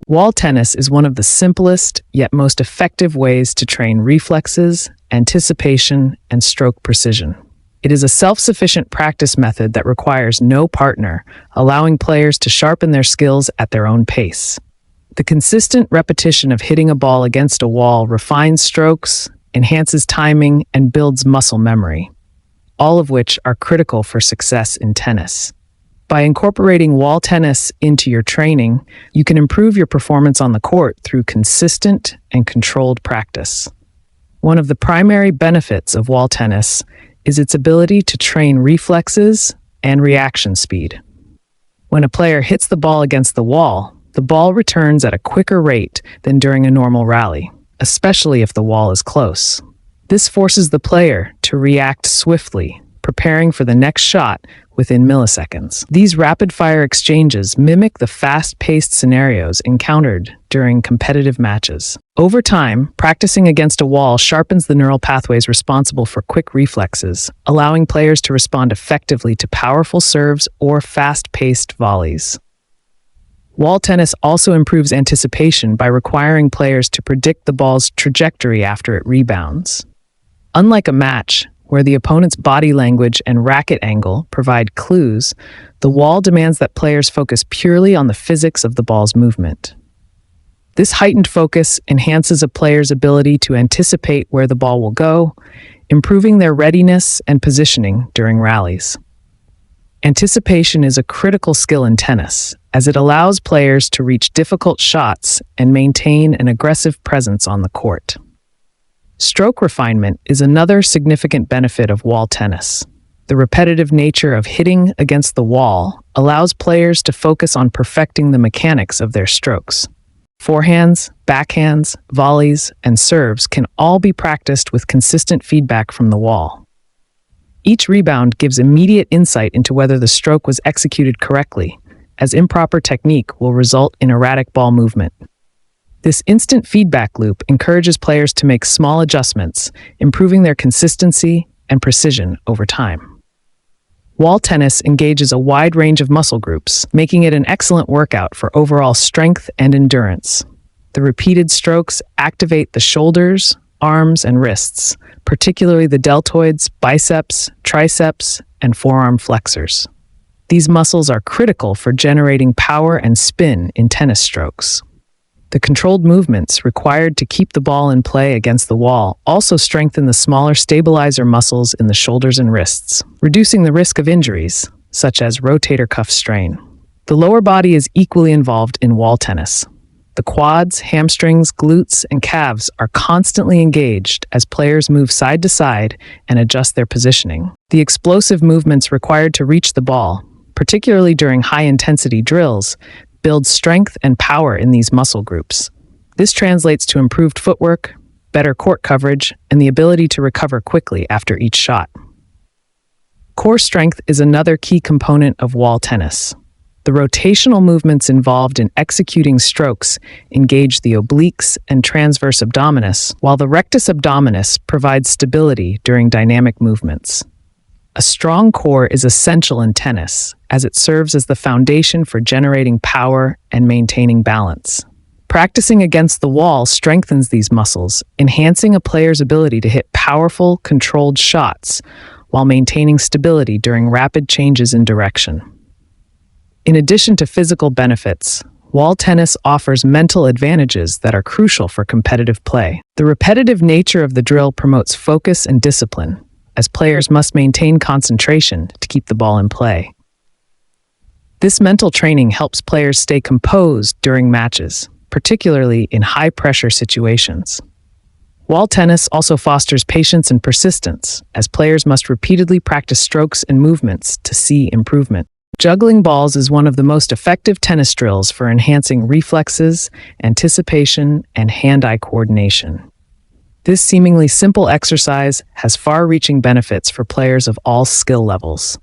Wall tennis is one of the simplest yet most effective ways to train reflexes, anticipation, and stroke precision. It is a self-sufficient practice method that requires no partner, allowing players to sharpen their skills at their own pace. The consistent repetition of hitting a ball against a wall refines strokes, enhances timing, and builds muscle memory, all of which are critical for success in tennis. By incorporating wall tennis into your training, you can improve your performance on the court through consistent and controlled practice. One of the primary benefits of wall tennis is its ability to train reflexes and reaction speed. When a player hits the ball against the ball returns at a quicker rate than during a normal rally, especially if the wall is close. This forces the player to react swiftly, preparing for the next shot within milliseconds. These rapid-fire exchanges mimic the fast-paced scenarios encountered during competitive matches. Over time, practicing against a wall sharpens the neural pathways responsible for quick reflexes, allowing players to respond effectively to powerful serves or fast-paced volleys. Wall tennis also improves anticipation by requiring players to predict the ball's trajectory after it rebounds. Unlike a match, where the opponent's body language and racket angle provide clues, the wall demands that players focus purely on the physics of the ball's movement. This heightened focus enhances a player's ability to anticipate where the ball will go, improving their readiness and positioning during rallies. Anticipation is a critical skill in tennis, as it allows players to reach difficult shots and maintain an aggressive presence on the court. Stroke refinement is another significant benefit of wall tennis. The repetitive nature of hitting against the wall allows players to focus on perfecting the mechanics of their strokes. Forehands, backhands, volleys, and serves can all be practiced with consistent feedback from the wall. Each rebound gives immediate insight into whether the stroke was executed correctly, as improper technique will result in erratic ball movement. This instant feedback loop encourages players to make small adjustments, improving their consistency and precision over time. Wall tennis engages a wide range of muscle groups, making it an excellent workout for overall strength and endurance. The repeated strokes activate the shoulders, arms, and wrists, particularly the deltoids, biceps, triceps, and forearm flexors. These muscles are critical for generating power and spin in tennis strokes. The controlled movements required to keep the ball in play against the wall also strengthen the smaller stabilizer muscles in the shoulders and wrists, reducing the risk of injuries, such as rotator cuff strain. The lower body is equally involved in wall tennis. The quads, hamstrings, glutes, and calves are constantly engaged as players move side to side and adjust their positioning. The explosive movements required to reach the ball, particularly during high-intensity drills, build strength and power in these muscle groups. This translates to improved footwork, better court coverage, and the ability to recover quickly after each shot. Core strength is another key component of wall tennis. The rotational movements involved in executing strokes engage the obliques and transverse abdominis, while the rectus abdominis provides stability during dynamic movements. A strong core is essential in tennis, as it serves as the foundation for generating power and maintaining balance. Practicing against the wall strengthens these muscles, enhancing a player's ability to hit powerful, controlled shots while maintaining stability during rapid changes in direction. In addition to physical benefits, wall tennis offers mental advantages that are crucial for competitive play. The repetitive nature of the drill promotes focus and discipline, as players must maintain concentration to keep the ball in play. This mental training helps players stay composed during matches, particularly in high-pressure situations. Wall tennis also fosters patience and persistence, as players must repeatedly practice strokes and movements to see improvement. Juggling balls is one of the most effective tennis drills for enhancing reflexes, anticipation, and hand-eye coordination. This seemingly simple exercise has far-reaching benefits for players of all skill levels.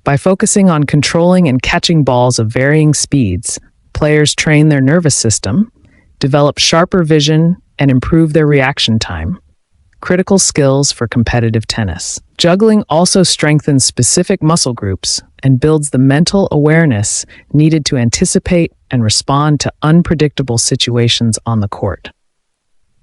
By focusing on controlling and catching balls of varying speeds, players train their nervous system, develop sharper vision, and improve their reaction time. critical skills for competitive tennis. Juggling also strengthens specific muscle groups and builds the mental awareness needed to anticipate and respond to unpredictable situations on the court.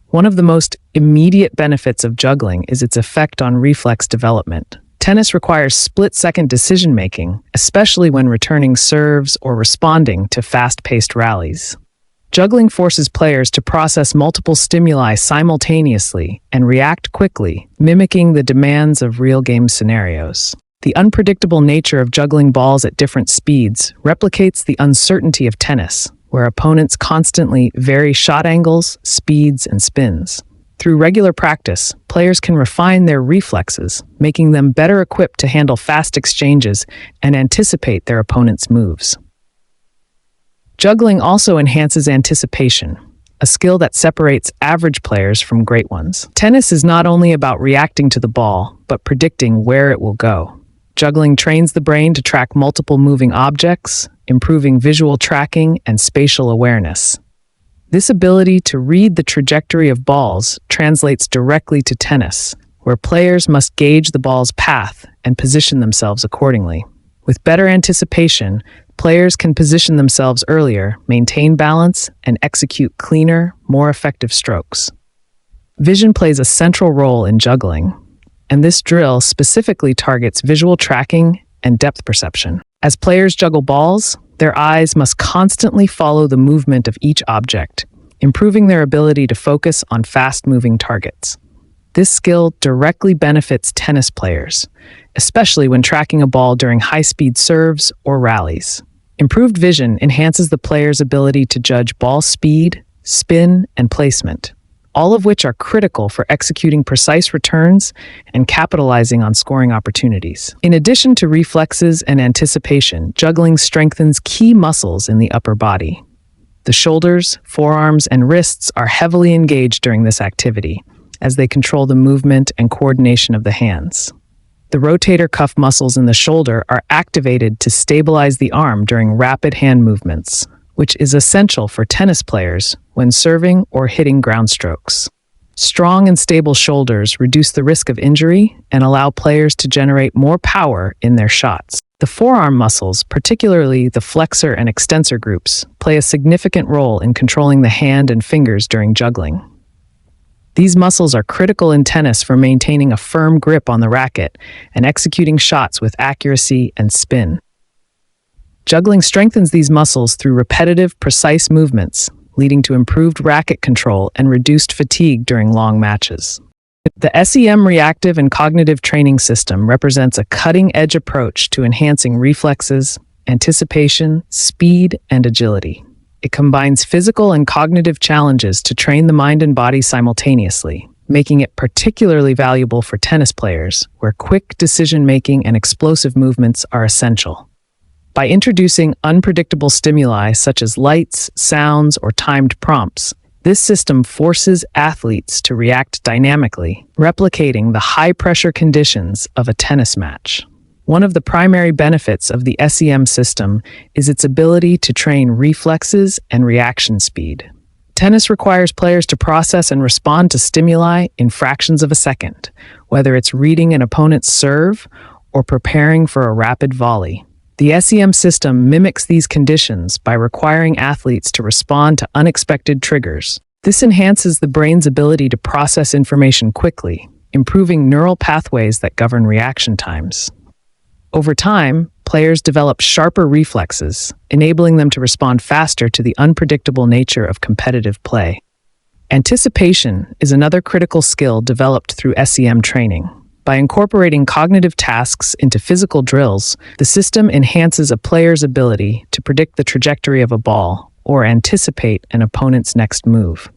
One of the most immediate benefits of juggling is its effect on reflex development. Tennis requires split-second decision-making, especially when returning serves or responding to fast-paced rallies. Juggling forces players to process multiple stimuli simultaneously and react quickly, mimicking the demands of real game scenarios. The unpredictable nature of juggling balls at different speeds replicates the uncertainty of tennis, where opponents constantly vary shot angles, speeds, and spins. Through regular practice, players can refine their reflexes, making them better equipped to handle fast exchanges and anticipate their opponent's moves. Juggling also enhances anticipation, a skill that separates average players from great ones. Tennis is not only about reacting to the ball, but predicting where it will go. Juggling trains the brain to track multiple moving objects, improving visual tracking and spatial awareness. This ability to read the trajectory of balls translates directly to tennis, where players must gauge the ball's path and position themselves accordingly. With better anticipation, players can position themselves earlier, maintain balance, and execute cleaner, more effective strokes. Vision plays a central role in juggling, and this drill specifically targets visual tracking and depth perception. As players juggle balls, their eyes must constantly follow the movement of each object, improving their ability to focus on fast-moving targets. This skill directly benefits tennis players, especially when tracking a ball during high-speed serves or rallies. Improved vision enhances the player's ability to judge ball speed, spin, and placement, all of which are critical for executing precise returns and capitalizing on scoring opportunities. In addition to reflexes and anticipation, juggling strengthens key muscles in the upper body. The shoulders, forearms, and wrists are heavily engaged during this activity, as they control the movement and coordination of the hands. The rotator cuff muscles in the shoulder are activated to stabilize the arm during rapid hand movements, which is essential for tennis players when serving or hitting ground strokes. Strong and stable shoulders reduce the risk of injury and allow players to generate more power in their shots. The forearm muscles, particularly the flexor and extensor groups, play a significant role in controlling the hand and fingers during juggling. These muscles are critical in tennis for maintaining a firm grip on the racket and executing shots with accuracy and spin. Juggling strengthens these muscles through repetitive, precise movements, leading to improved racket control and reduced fatigue during long matches. The SEM Reactive and Cognitive Training System represents a cutting-edge approach to enhancing reflexes, anticipation, speed, and agility. It combines physical and cognitive challenges to train the mind and body simultaneously, making it particularly valuable for tennis players, where quick decision-making and explosive movements are essential. By introducing unpredictable stimuli such as lights, sounds, or timed prompts, this system forces athletes to react dynamically, replicating the high-pressure conditions of a tennis match. One of the primary benefits of the SEM system is its ability to train reflexes and reaction speed. Tennis requires players to process and respond to stimuli in fractions of a second, whether it's reading an opponent's serve or preparing for a rapid volley. The SEM system mimics these conditions by requiring athletes to respond to unexpected triggers. This enhances the brain's ability to process information quickly, improving neural pathways that govern reaction times. Over time, players develop sharper reflexes, enabling them to respond faster to the unpredictable nature of competitive play. Anticipation is another critical skill developed through SEM training. By incorporating cognitive tasks into physical drills, the system enhances a player's ability to predict the trajectory of a ball or anticipate an opponent's next move.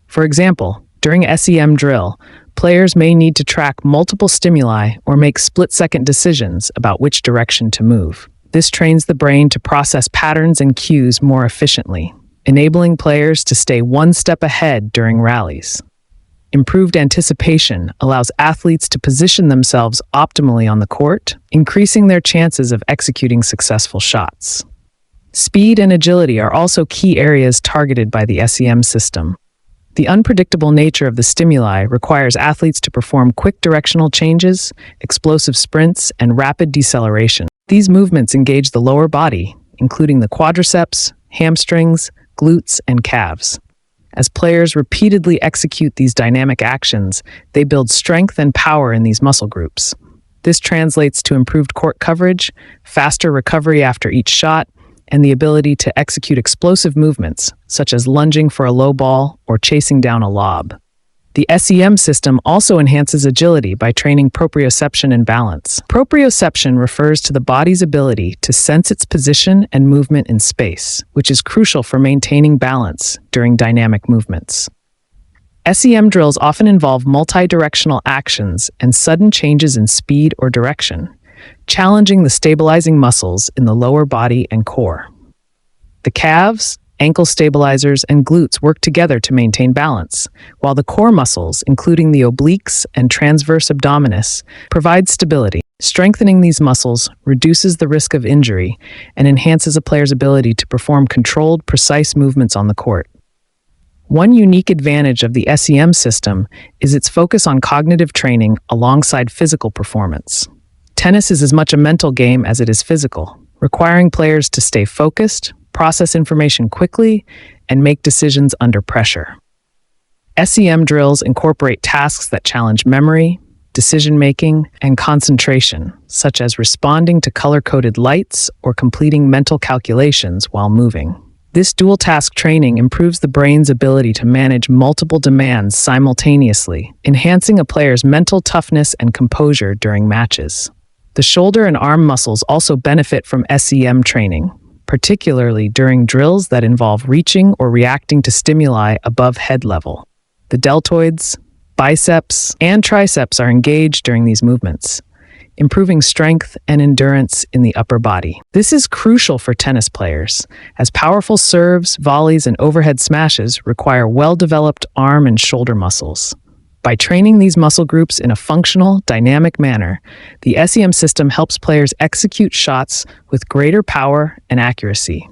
For example, during a SEM drill, players may need to track multiple stimuli or make split-second decisions about which direction to move. This trains the brain to process patterns and cues more efficiently, enabling players to stay one step ahead during rallies. Improved anticipation allows athletes to position themselves optimally on the court, increasing their chances of executing successful shots. Speed and agility are also key areas targeted by the SEM system. The unpredictable nature of the stimuli requires athletes to perform quick directional changes, explosive sprints, and rapid deceleration. These movements engage the lower body, including the quadriceps, hamstrings, glutes, and calves. As players repeatedly execute these dynamic actions, they build strength and power in these muscle groups. This translates to improved court coverage, faster recovery after each shot, and the ability to execute explosive movements, such as lunging for a low ball or chasing down a lob. The SEM system also enhances agility by training proprioception and balance. Proprioception refers to the body's ability to sense its position and movement in space, which is crucial for maintaining balance during dynamic movements. SEM drills often involve multi-directional actions and sudden changes in speed or direction, challenging the stabilizing muscles in the lower body and core. The calves, ankle stabilizers, and glutes work together to maintain balance, while the core muscles, including the obliques and transverse abdominis, provide stability. Strengthening these muscles reduces the risk of injury and enhances a player's ability to perform controlled, precise movements on the court. One unique advantage of the SEM system is its focus on cognitive training alongside physical performance. Tennis is as much a mental game as it is physical, requiring players to stay focused, process information quickly, and make decisions under pressure. SEM drills incorporate tasks that challenge memory, decision-making, and concentration, such as responding to color-coded lights or completing mental calculations while moving. This dual-task training improves the brain's ability to manage multiple demands simultaneously, enhancing a player's mental toughness and composure during matches. The shoulder and arm muscles also benefit from SEM training, particularly during drills that involve reaching or reacting to stimuli above head level. The deltoids, biceps, and triceps are engaged during these movements, improving strength and endurance in the upper body. This is crucial for tennis players, as powerful serves, volleys, and overhead smashes require well-developed arm and shoulder muscles. By training these muscle groups in a functional, dynamic manner, the SEM system helps players execute shots with greater power and accuracy.